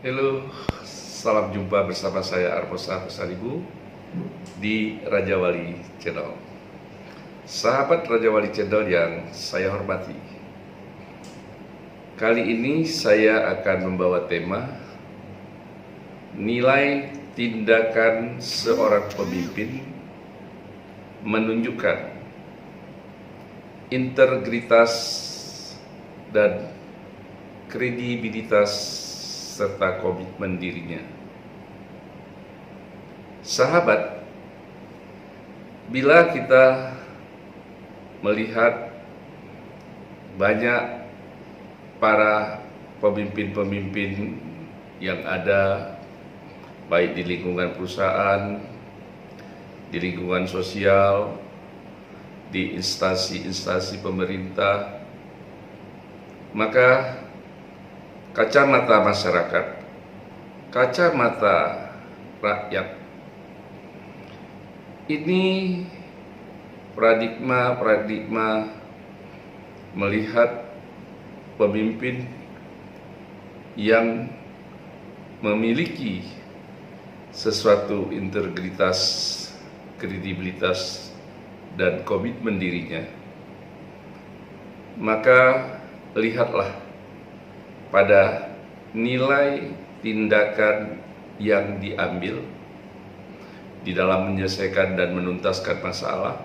Halo, salam jumpa bersama saya Armosa Pesalibu di Raja Wali Channel. Sahabat Raja Wali Channel yang saya hormati, kali ini saya akan membawa tema nilai tindakan seorang pemimpin menunjukkan integritas dan kredibilitas serta komitmen dirinya. Sahabat, bila kita melihat banyak para pemimpin-pemimpin yang ada baik di lingkungan perusahaan, di lingkungan sosial, di instansi-instansi pemerintah, maka kacamata masyarakat, kacamata rakyat, ini paradigma melihat pemimpin yang memiliki sesuatu integritas, kredibilitas, dan komitmen dirinya, maka lihatlah pada nilai tindakan yang diambil di dalam menyelesaikan dan menuntaskan masalah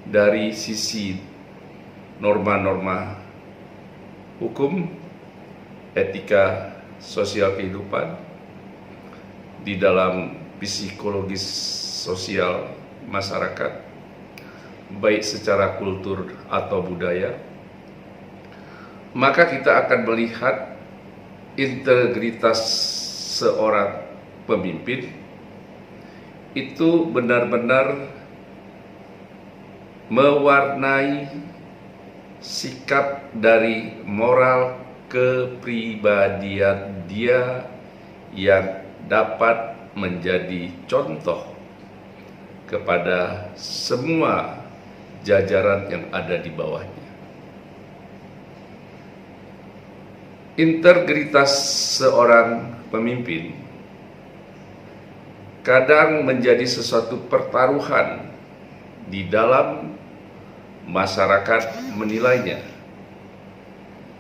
dari sisi norma-norma hukum, etika sosial kehidupan, di dalam psikologis sosial masyarakat, baik secara kultur atau budaya, maka kita akan melihat integritas seorang pemimpin itu benar-benar mewarnai sikap dari moral kepribadian dia yang dapat menjadi contoh kepada semua jajaran yang ada di bawahnya. Integritas seorang pemimpin kadang menjadi sesuatu pertaruhan di dalam masyarakat menilainya.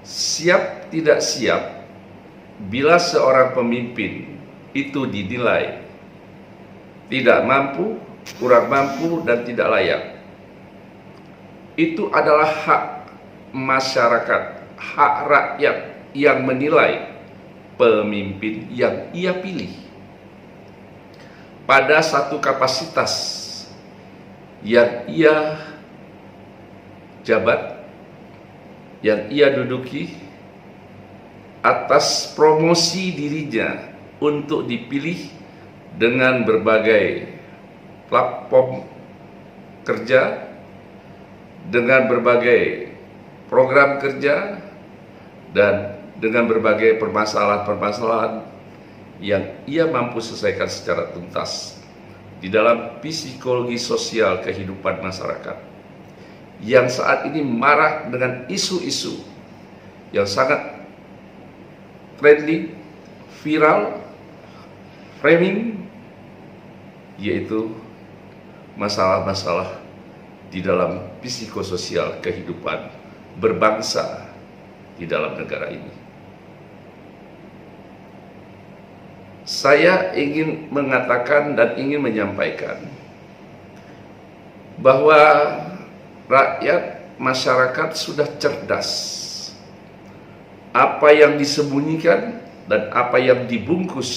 Siap tidak siap, bila seorang pemimpin itu dinilai tidak mampu, kurang mampu, dan tidak layak, itu adalah hak masyarakat, hak rakyat yang menilai pemimpin yang ia pilih pada satu kapasitas yang ia jabat, yang ia duduki, atas promosi dirinya untuk dipilih dengan berbagai platform kerja, dengan berbagai program kerja, dan dengan berbagai permasalahan-permasalahan yang ia mampu selesaikan secara tuntas di dalam psikologi sosial kehidupan masyarakat yang saat ini marah dengan isu-isu yang sangat trending, viral, framing, yaitu masalah-masalah di dalam psikososial kehidupan berbangsa di dalam negara ini. Saya ingin mengatakan dan ingin menyampaikan bahwa rakyat, masyarakat sudah cerdas. Apa yang disembunyikan dan apa yang dibungkus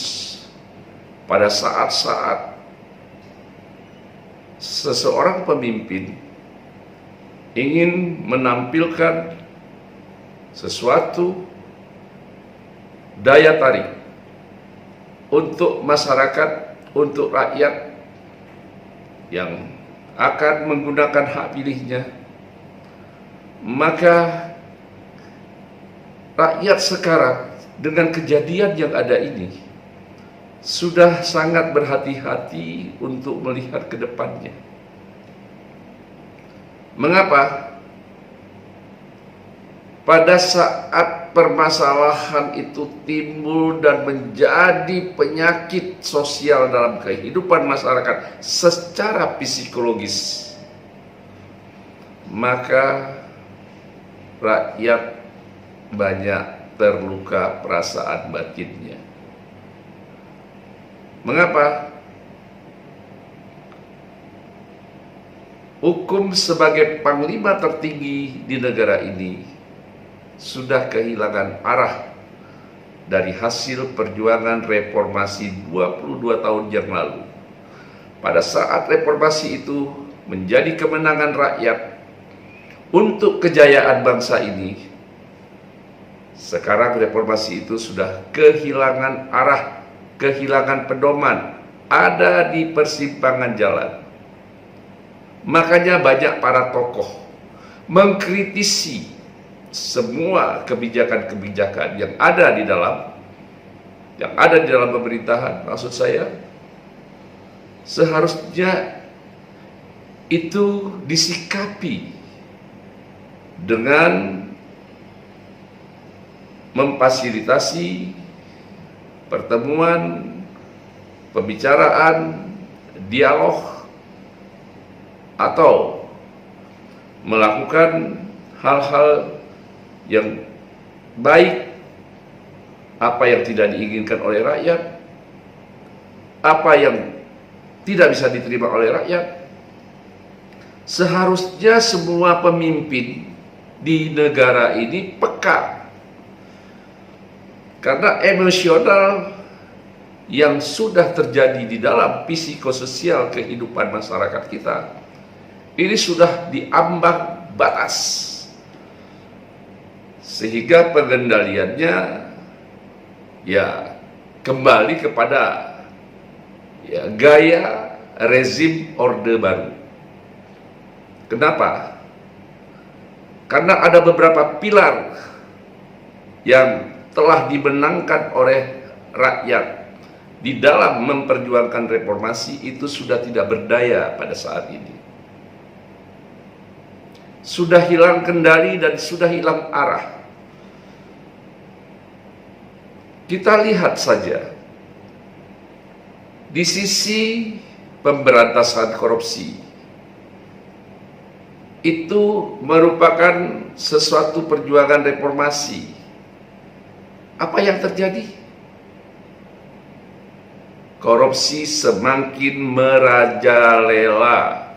pada saat-saat seseorang pemimpin ingin menampilkan sesuatu daya tarik untuk masyarakat, untuk rakyat yang akan menggunakan hak pilihnya, maka rakyat sekarang dengan kejadian yang ada ini sudah sangat berhati-hati untuk melihat ke depannya. Mengapa? pada saat permasalahan itu timbul dan menjadi penyakit sosial dalam kehidupan masyarakat secara psikologis, maka rakyat banyak terluka perasaan batinnya. Mengapa? Hukum sebagai panglima tertinggi di negara ini sudah kehilangan arah dari hasil perjuangan reformasi 22 tahun yang lalu. Pada saat reformasi itu menjadi kemenangan rakyat untuk kejayaan bangsa ini, sekarang reformasi itu sudah kehilangan arah, kehilangan pedoman, ada di persimpangan jalan. Makanya banyak para tokoh mengkritisi semua kebijakan-kebijakan yang ada di dalam pemerintahan. Maksud saya, seharusnya itu disikapi dengan memfasilitasi pertemuan, pembicaraan, dialog, atau melakukan hal-hal yang baik, apa yang tidak diinginkan oleh rakyat, apa yang tidak bisa diterima oleh rakyat. Seharusnya semua pemimpin di negara ini peka, karena emosional yang sudah terjadi di dalam psikososial kehidupan masyarakat kita ini sudah diambang batas, sehingga pengendaliannya ya kembali kepada gaya rezim Orde Baru. Kenapa? Karena ada beberapa pilar yang telah dimenangkan oleh rakyat di dalam memperjuangkan reformasi itu sudah tidak berdaya pada saat ini. Sudah hilang kendali dan sudah hilang arah. Kita lihat saja di sisi pemberantasan korupsi, itu merupakan sesuatu perjuangan reformasi. Apa yang terjadi? Korupsi semakin merajalela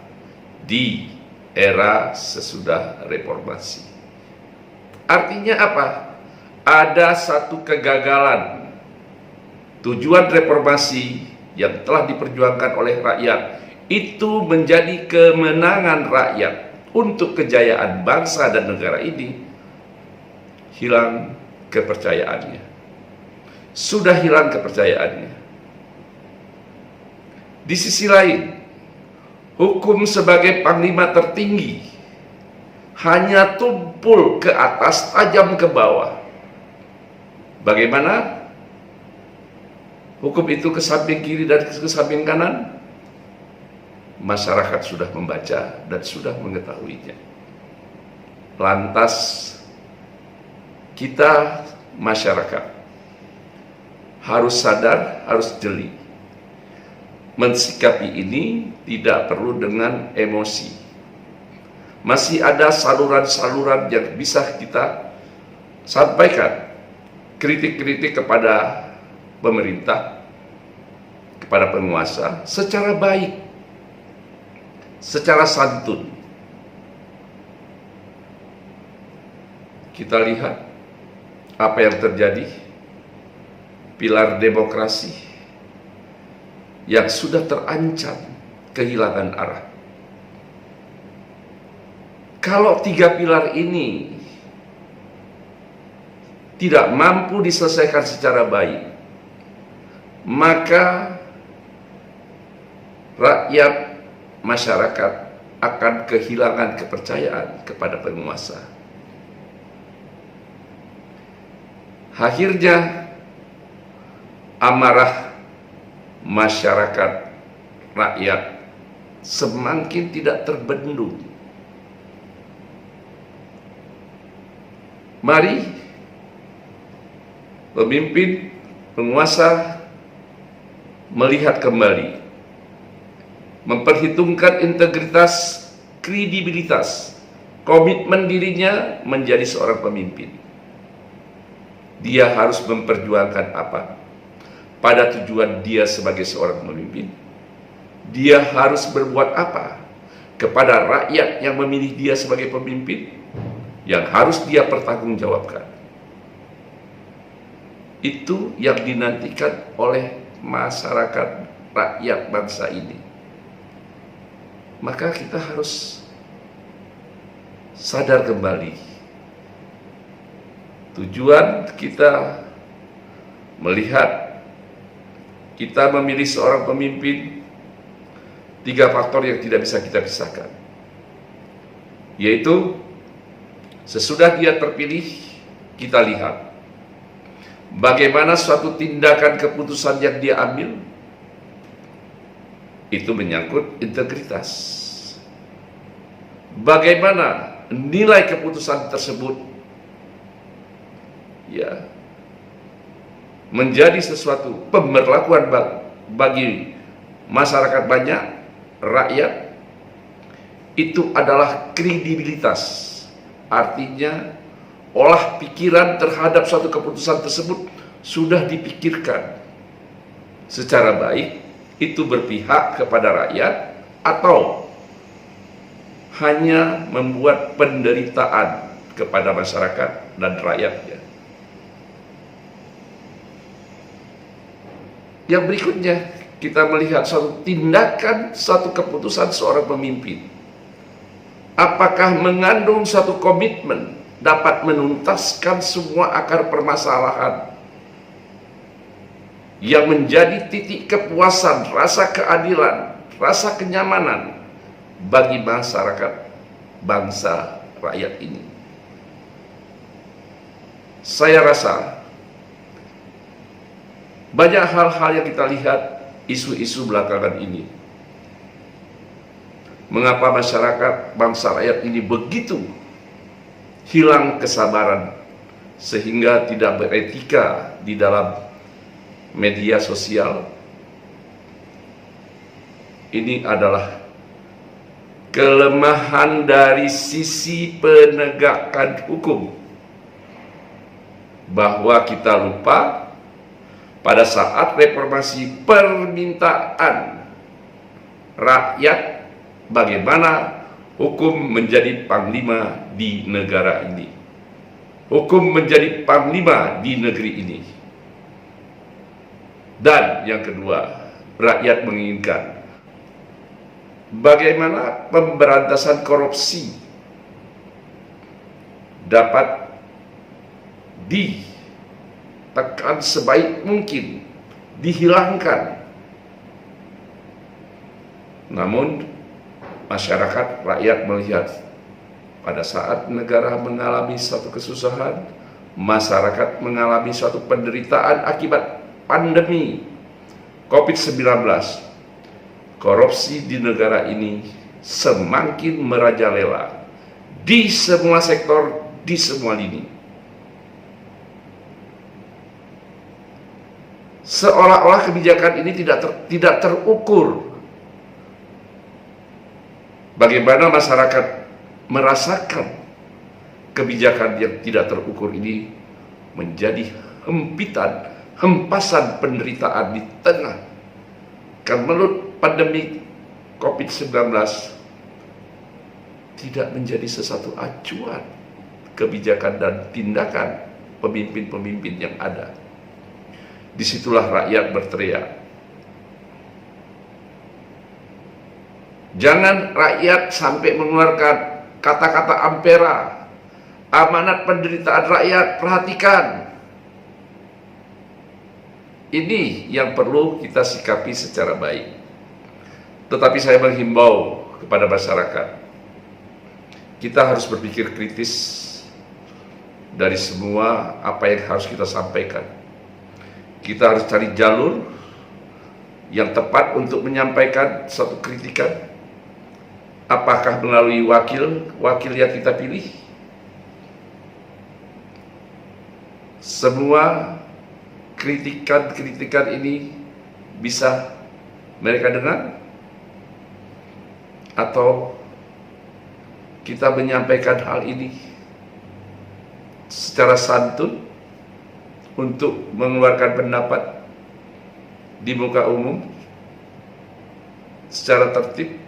di era sesudah reformasi. Artinya apa? Ada satu kegagalan tujuan reformasi yang telah diperjuangkan oleh rakyat, itu menjadi kemenangan rakyat untuk kejayaan bangsa dan negara ini. Hilang kepercayaannya, sudah hilang kepercayaannya. Di sisi lain, hukum sebagai panglima tertinggi hanya tumpul ke atas, tajam ke bawah. Bagaimana hukum itu ke samping kiri dan ke samping kanan? Masyarakat sudah membaca dan sudah mengetahuinya. Lantas kita masyarakat harus sadar, harus jeli. Mensikapi ini tidak perlu dengan emosi. Masih ada saluran-saluran yang bisa kita sampaikan kritik-kritik kepada pemerintah, kepada penguasa secara baik, secara santun. Kita lihat apa yang terjadi, pilar demokrasi yang sudah terancam kehilangan arah. Kalau tiga pilar ini tidak mampu diselesaikan secara baik, maka rakyat, masyarakat akan kehilangan kepercayaan kepada penguasa. Akhirnya amarah masyarakat, rakyat semakin tidak terbendung. Mari pemimpin, penguasa melihat kembali, memperhitungkan integritas, kredibilitas, komitmen dirinya menjadi seorang pemimpin. Dia harus memperjuangkan apa? Pada tujuan dia sebagai seorang pemimpin, dia harus berbuat apa kepada rakyat yang memilih dia sebagai pemimpin, yang harus dia pertanggungjawabkan. Itu yang dinantikan oleh masyarakat rakyat bangsa ini. Maka kita harus sadar kembali tujuan kita melihat kita memilih seorang pemimpin. 3 faktor yang tidak bisa kita pisahkan, yaitu sesudah dia terpilih, kita lihat bagaimana suatu tindakan keputusan yang dia ambil itu menyangkut integritas. Bagaimana nilai keputusan tersebut ya menjadi sesuatu pemberlakuan bagi masyarakat banyak, rakyat, itu adalah kredibilitas. Artinya olah pikiran terhadap suatu keputusan tersebut sudah dipikirkan secara baik, itu berpihak kepada rakyat atau hanya membuat penderitaan kepada masyarakat dan rakyatnya. Yang berikutnya, kita melihat suatu tindakan, suatu keputusan seorang pemimpin. Apakah mengandung suatu komitmen dapat menuntaskan semua akar permasalahan yang menjadi titik kepuasan, rasa keadilan, rasa kenyamanan bagi masyarakat bangsa rakyat ini. Saya rasa banyak hal-hal yang kita lihat isu-isu belakangan ini. Mengapa masyarakat bangsa rakyat ini begitu hilang kesabaran sehingga tidak beretika di dalam media sosial? Ini adalah kelemahan dari sisi penegakan hukum, bahwa kita lupa pada saat reformasi permintaan rakyat bagaimana hukum menjadi panglima di negara ini, hukum menjadi panglima di negeri ini. Dan yang kedua, rakyat menginginkan bagaimana pemberantasan korupsi dapat ditekan sebaik mungkin, dihilangkan. Namun masyarakat rakyat melihat pada saat negara mengalami suatu kesusahan, masyarakat mengalami suatu penderitaan akibat pandemi COVID-19, korupsi di negara ini semakin merajalela di semua sektor, di semua lini. Seolah-olah kebijakan ini tidak terukur. Bagaimana masyarakat merasakan kebijakan yang tidak terukur ini menjadi hempitan, hempasan penderitaan di tengah kemelut pandemi COVID-19, tidak menjadi sesuatu acuan kebijakan dan tindakan pemimpin-pemimpin yang ada. Disitulah rakyat berteriak. Jangan rakyat sampai mengeluarkan kata-kata ampera, amanat penderitaan rakyat, perhatikan. Ini yang perlu kita sikapi secara baik. Tetapi saya menghimbau kepada masyarakat, kita harus berpikir kritis dari semua apa yang harus kita sampaikan. Kita harus cari jalur yang tepat untuk menyampaikan suatu kritikan. Apakah melalui wakil yang kita pilih, semua kritikan-kritikan ini bisa mereka dengar, atau kita menyampaikan hal ini secara santun untuk mengeluarkan pendapat di muka umum secara tertib.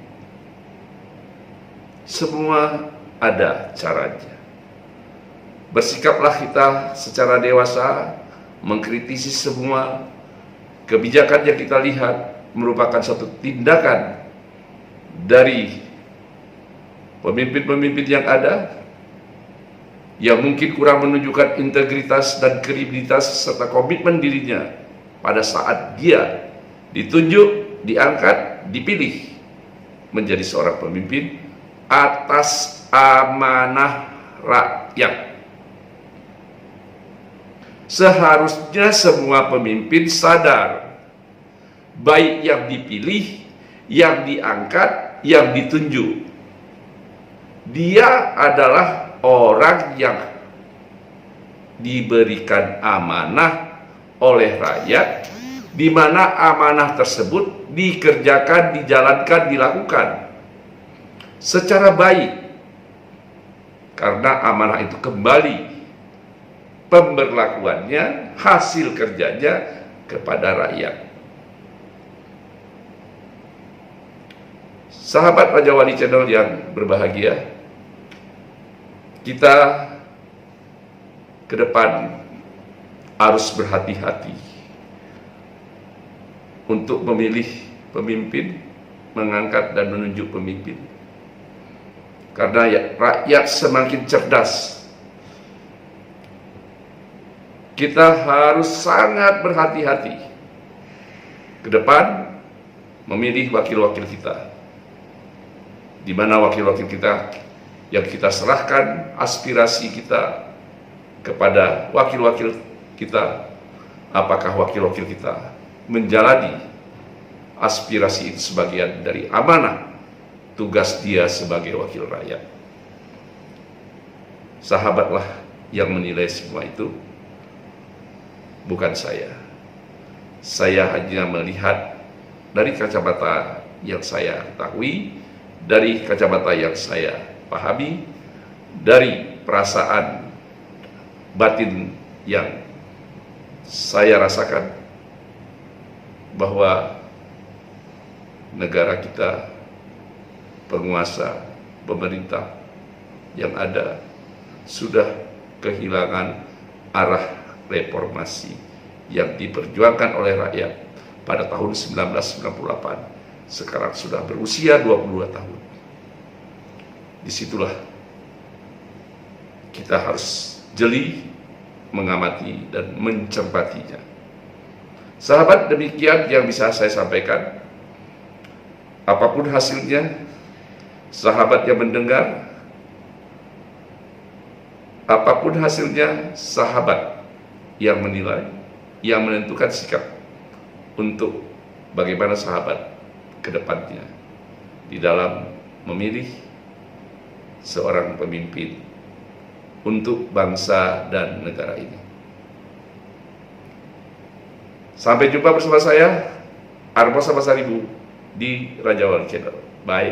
Semua ada caranya. Bersikaplah kita secara dewasa, mengkritisi semua kebijakan yang kita lihat merupakan satu tindakan dari pemimpin-pemimpin yang ada, yang mungkin kurang menunjukkan integritas dan kredibilitas serta komitmen dirinya pada saat dia ditunjuk, diangkat, dipilih menjadi seorang pemimpin atas amanah rakyat. Seharusnya semua pemimpin sadar, baik yang dipilih, yang diangkat, yang ditunjuk, dia adalah orang yang diberikan amanah oleh rakyat, di mana amanah tersebut dikerjakan, dijalankan, dilakukan secara baik, karena amanah itu kembali pemberlakuannya, hasil kerjanya kepada rakyat. Sahabat Raja Wali Channel yang berbahagia, kita ke depan harus berhati-hati untuk memilih pemimpin, mengangkat dan menunjuk pemimpin. Karena rakyat semakin cerdas, kita harus sangat berhati-hati ke depan memilih wakil-wakil kita, di mana wakil-wakil kita yang kita serahkan aspirasi kita kepada wakil-wakil kita, apakah wakil-wakil kita menjalani aspirasi itu sebagian dari amanah tugas dia sebagai wakil rakyat. Sahabatlah yang menilai semua itu, bukan saya. Saya hanya melihat dari kacamata yang saya ketahui, dari kacamata yang saya pahami, dari perasaan batin yang saya rasakan, bahwa negara kita, penguasa, pemerintah yang ada sudah kehilangan arah reformasi yang diperjuangkan oleh rakyat pada tahun 1998. Sekarang sudah berusia 22 tahun. Disitulah kita harus jeli mengamati dan mencermatinya. Sahabat, demikian yang bisa saya sampaikan. Apapun hasilnya, sahabat yang mendengar, apapun hasilnya, sahabat yang menilai, yang menentukan sikap untuk bagaimana sahabat ke depannya di dalam memilih seorang pemimpin untuk bangsa dan negara ini. Sampai jumpa bersama saya, Armo Sama Saribu, di Raja Wali Channel. Bye.